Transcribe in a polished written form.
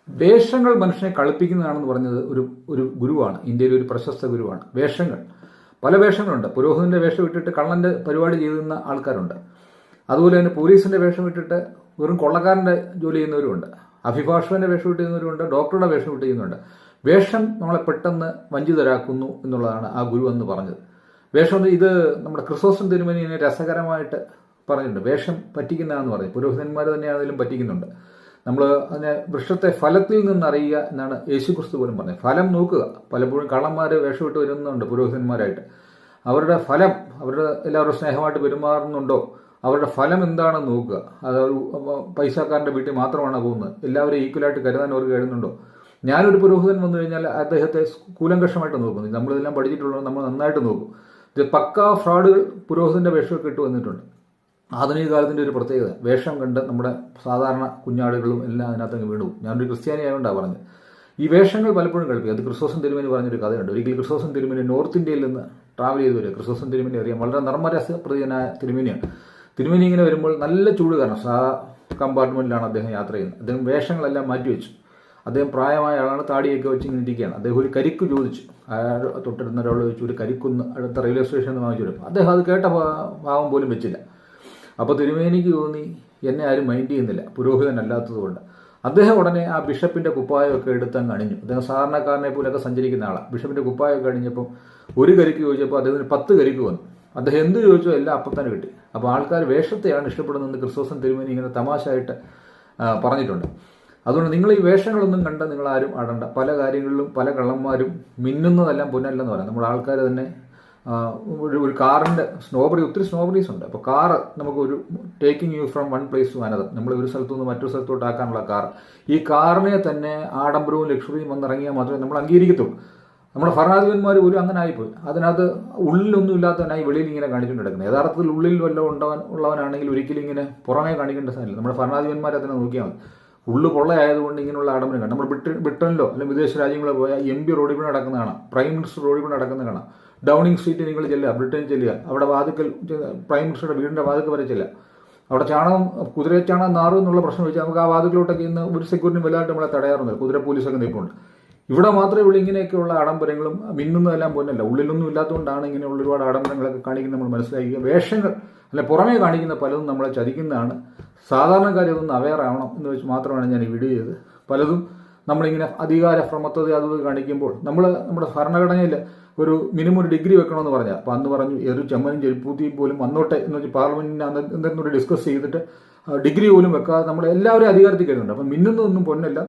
വേഷങ്ങൾ മനുഷ്യനെ കളിപ്പിക്കുന്നതാണെന്ന് പറഞ്ഞത് ഒരു ഗുരുവാണ്. ഇന്ത്യയിലെ ഒരു പ്രശസ്ത ഗുരുവാണ്. വേഷങ്ങൾ, പല വേഷങ്ങളുണ്ട്. പുരോഹിതന്റെ വേഷം ഇട്ടിട്ട് കള്ളന്റെ പരിപാടി ചെയ്യുന്ന ആൾക്കാരുണ്ട്. അതുപോലെ തന്നെ പോലീസിന്റെ വേഷം ഇട്ടിട്ട് വെറും കൊള്ളക്കാരന്റെ ജോലി ചെയ്യുന്നവരുമുണ്ട്. അഭിഭാഷകന്റെ വേഷം ഇട്ട് ചെയ്യുന്നവരുണ്ട്. ഡോക്ടറുടെ വേഷം ഇട്ട് ചെയ്യുന്നുണ്ട്. വേഷം നമ്മളെ പെട്ടെന്ന് വഞ്ചിതരാക്കുന്നു എന്നുള്ളതാണ് ആ ഗുരു എന്ന് പറഞ്ഞത്. വേഷം ഇത് നമ്മുടെ ക്രിസോസ്റ്റം തിരുമേനിയെ രസകരമായിട്ട് പറഞ്ഞിട്ടുണ്ട്. വേഷം പറ്റിക്കുന്നതാണെന്ന് പറയും. പുരോഹിതന്മാർ തന്നെ അതിലും പറ്റിക്കുന്നുണ്ട്. നമ്മൾ അതിനെ വൃക്ഷത്തെ ഫലത്തിൽ നിന്നറിയുക എന്നാണ് യേശുക്രിസ്തു പോലും പറഞ്ഞത്. ഫലം നോക്കുക. പലപ്പോഴും കള്ളന്മാർ വേഷമിട്ട് വരുന്നുണ്ട് പുരോഹിതന്മാരായിട്ട്. അവരുടെ ഫലം, അവരുടെ എല്ലാവരും സ്നേഹമായിട്ട് പെരുമാറുന്നുണ്ടോ, അവരുടെ ഫലം എന്താണെന്ന് നോക്കുക. അത് പൈസക്കാരൻ്റെ വീട്ടിൽ മാത്രമാണ് പോകുന്നത്. എല്ലാവരും ഈക്വലായിട്ട് കരുതാൻ അവർക്ക് കഴിയുന്നുണ്ടോ? ഞാനൊരു പുരോഹിതൻ വന്നു കഴിഞ്ഞാൽ അദ്ദേഹത്തെ കൂലങ്കഷമായിട്ട് നോക്കുന്നു. നമ്മളിതെല്ലാം പഠിച്ചിട്ടുള്ളത് നമ്മൾ നന്നായിട്ട് നോക്കും. ഇത് പക്കാ ഫ്രോഡുകൾ പുരോഹിതൻ്റെ വേഷമൊക്കെ ഇട്ട് വന്നിട്ടുണ്ട്. ആധുനിക കാലത്തിൻ്റെ ഒരു പ്രത്യേകത, വേഷം കണ്ട് നമ്മുടെ സാധാരണ കുഞ്ഞാടുകളും എല്ലാം അതിനകത്തങ്ങ് വീണു. ഞാനൊരു ക്രിസ്ത്യാനി ആയതുകൊണ്ടാണ് പറഞ്ഞത്. ഈ വേഷങ്ങൾ പലപ്പോഴും കളിപ്പിക്കും. അത് ക്രിസോസ്റ്റം തിരുമേനി പറഞ്ഞൊരു കഥയുണ്ട്. ഒരിക്കൽ ക്രിസോസ്റ്റം തിരുമേനി നോർത്ത് ഇന്ത്യയിൽ നിന്ന് ട്രാവൽ ചെയ്ത് വരിക. ക്രിസോസ്റ്റം തിരുമേനി അറിയാം, വളരെ നർമ്മരസപ്രതിയനായ തിരുമേനിയാണ്. തിരുമേനി ഇങ്ങനെ വരുമ്പോൾ നല്ല ചൂട് കാരണം കമ്പാർട്ട്മെൻറ്റിലാണ് അദ്ദേഹം യാത്ര ചെയ്യുന്നത്. അദ്ദേഹം വേഷങ്ങളെല്ലാം മാറ്റിവെച്ചു. അദ്ദേഹം പ്രായമായ ആളാണ്, താടിയൊക്കെ വെച്ച് ഇങ്ങനെ ഇരിക്കുകയാണ്. അദ്ദേഹം ഒരു കരിക്ക് ചോദിച്ചു. അയാൾ തൊട്ടിരുന്ന ഒരാൾ ചോദിച്ചു ഒരു കരിക്കൊന്ന് അടുത്ത റെയിൽവേ സ്റ്റേഷനിൽ നിന്ന് വാങ്ങിച്ചു വരും. അദ്ദേഹം അത് കേട്ട ഭാവം പോലും വെച്ചില്ല. അപ്പോൾ തിരുമേനിക്ക് തോന്നി എന്നെ ആരും മൈൻഡ് ചെയ്യുന്നില്ല, പുരോഹിതനല്ലാത്തതുകൊണ്ട്. അദ്ദേഹം ഉടനെ ആ ബിഷപ്പിൻ്റെ കുപ്പായമൊക്കെ എടുത്തങ്ങ് അണിഞ്ഞു. അദ്ദേഹം സാധാരണക്കാരനെ പോലെയൊക്കെ സഞ്ചരിക്കുന്ന ആളാണ്. ബിഷപ്പിൻ്റെ കുപ്പായമൊക്കെ അണിഞ്ഞപ്പം ഒരു കരിക്ക് ചോദിച്ചപ്പോൾ അദ്ദേഹത്തിന് 10 കരിക്ക് വന്നു. അദ്ദേഹം എന്ത് ചോദിച്ചോ എല്ലാം അപ്പം തന്നെ കിട്ടി. അപ്പോൾ ആൾക്കാർ വേഷത്തെയാണ് ഇഷ്ടപ്പെടുന്നതെന്ന് ക്രിസോസ്റ്റം തിരുമേനി ഇങ്ങനെ തമാശയായിട്ട് പറഞ്ഞിട്ടുണ്ട്. അതുകൊണ്ട് നിങ്ങൾ ഈ വേഷങ്ങളൊന്നും കണ്ട് നിങ്ങളാരും ആടണ്ട. പല കാര്യങ്ങളിലും പല കള്ളന്മാരും മിന്നുന്നതെല്ലാം പൊന്നല്ലെന്ന് പറയാം. നമ്മുടെ ആൾക്കാർ തന്നെ ഒരു കാറിൻ്റെ ഒത്തിരി സ്നോബറീസ് ഉണ്ട്. അപ്പോൾ കാറ് നമുക്കൊരു taking you from one place to another, നമ്മൾ ഒരു സ്ഥലത്തു നിന്ന് മറ്റൊരു സ്ഥലത്തോട്ടാക്കാനുള്ള കാർ. ഈ കാറിനെ തന്നെ ആഡംബരവും ലക്ഷറിയും വന്നിറങ്ങിയാൽ മാത്രമേ നമ്മൾ അംഗീകരിക്കത്തുള്ളൂ. നമ്മുടെ ഭരണാധിപന്മാർ പോലും അങ്ങനെ ആയിപ്പോയി. അതിനകത്ത് ഉള്ളിലൊന്നും ഇല്ലാത്തവനായി വെളിയിൽ ഇങ്ങനെ കാണിച്ചുകൊണ്ട് കിടക്കുന്നത്. യഥാർത്ഥത്തിൽ ഉള്ളിൽ വല്ലതും ഉള്ളവനാണെങ്കിൽ ഒരിക്കലും ഇങ്ങനെ പുറമേ കാണിക്കേണ്ട സാധനമില്ല. നമ്മുടെ ഭരണാധിപന്മാരെ തന്നെ നോക്കിയാൽ മതി. ഉള്ളു പൊള്ളയായതുകൊണ്ട് ഇങ്ങനെയുള്ള ആഡംബരം കാണാം. നമ്മൾ ബ്രിട്ടനിലോ അല്ലെങ്കിൽ വിദേശ രാജ്യങ്ങളിലോ പോയാൽ MP റോഡിൽ കൂടെ നടക്കുന്ന കാണാം, പ്രൈം മിനിസ്റ്റർ റോഡിൽ കൂടെ നടക്കുന്നത് കാണാം. ഡൗണിങ് സ്ട്രീറ്റ് നിങ്ങൾ ചെല്ലുക, ബ്രിട്ടനിൽ ചെല്ലുക, അവിടെ വാതിക്കൽ പ്രൈം മിനിസ്റ്ററുടെ വീടിൻ്റെ വാതിക്കൽ വരെ ചെല്ലുക. അവിടെ കുതിരച്ചാണകം നാറും എന്നുള്ള പ്രശ്നം വെച്ചാൽ നമുക്ക് ആ വാതിക്കലോട്ടൊക്കെ ഇന്ന് ഒരു സെക്യൂരിറ്റി വലുതായിട്ട് നമ്മളെ തടയാറുണ്ട്. കുതിര പോലീസൊക്കെ നിൽപ്പുണ്ട്. ഇവിടെ മാത്രമേ ഉള്ളൂ ഇങ്ങനെയൊക്കെയുള്ള ആഡംബരങ്ങളും മിന്നുന്നതെല്ലാം പോലല്ല. ഉള്ളിലൊന്നും ഇല്ലാത്തതുകൊണ്ടാണ് ഇങ്ങനെയുള്ള ഒരുപാട് ആഡംബരങ്ങളൊക്കെ കാണിക്കുന്നത് നമ്മൾ മനസ്സിലാക്കുക. വേഷങ്ങൾ അല്ലെ പുറമേ കാണിക്കുന്ന പലതും നമ്മളെ ചതിക്കുന്നതാണ്. സാധാരണക്കാരതൊന്നും അവെയർ ആവണം എന്ന് വെച്ച് മാത്രമാണ് ഞാൻ ഈ വീഡിയോ ചെയ്തത്. പലതും നമ്മളിങ്ങനെ അധികാര ഭ്രമത്വത അത് കാണിക്കുമ്പോൾ നമ്മുടെ ഭരണഘടനയിൽ ഒരു മിനിമം ഒരു ഡിഗ്രി വെക്കണമെന്ന് പറഞ്ഞാൽ, അപ്പോൾ അന്ന് പറഞ്ഞു ഏതൊരു ചെമ്മനും ചെരുപ്പൂത്തിയും പോലും വന്നോട്ടെ എന്ന് വെച്ച് പാർലമെന്റിന് എന്തെങ്കിലും ഡിസ്കസ് ചെയ്തിട്ട് ഡിഗ്രി പോലും വെക്കാതെ നമ്മളെല്ലാവരും അധികാരത്തിൽ കയറുന്നുണ്ട്. അപ്പം മിന്നുന്നതൊന്നും പൊന്നല്ല.